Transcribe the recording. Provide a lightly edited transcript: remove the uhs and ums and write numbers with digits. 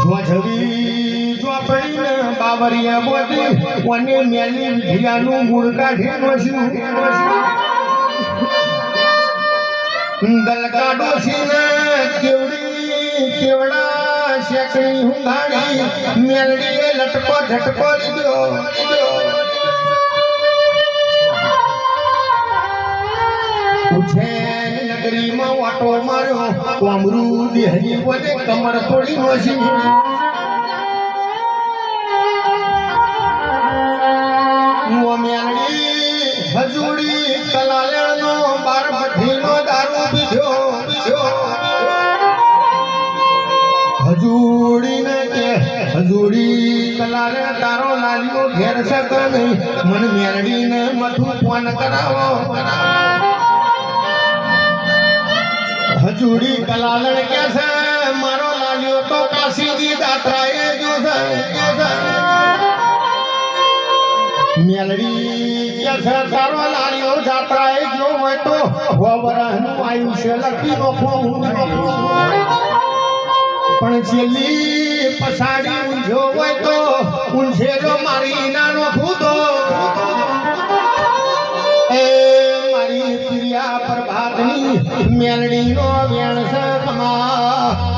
જો જવી જો પડીને બાવરિયા બોધી કોને મેલી વિધિયાનું મૂળ કાઢી નોશ્યું ગલકા ડોસીને કેવડી કેવડા શેકણી હુંગાડી મેલડીએ લટકો ઝટકો લીધો નગરીમાં વાટો માર્યો કોમરું દેહની બોલે કમર તોડી નોશી હજુડી કલાલેણનો બાર ભઠ્ઠીનો દારૂ પીધો હજુડીને કે હજુડી કલાલે તારો લાલ્યો ઘેર સક નહીં મન મેરડીને મથું ફોન કરાવો હજુડી કલાલણ કે છે મારો લાલ્યો તો કાશીજી દાત્રાએ જો છે મેલડી કે છે તારો લાલ્યો જાત્રાએ જો હોય તો વરહનું આયુષ્ય લખી નોખો પણ છેલ્લી પસાડી ઊંઝો હોય તો ઊંઝેલો મારી નાનો ખુદો પ્રભાતની મેલડીનો વેણસ કમા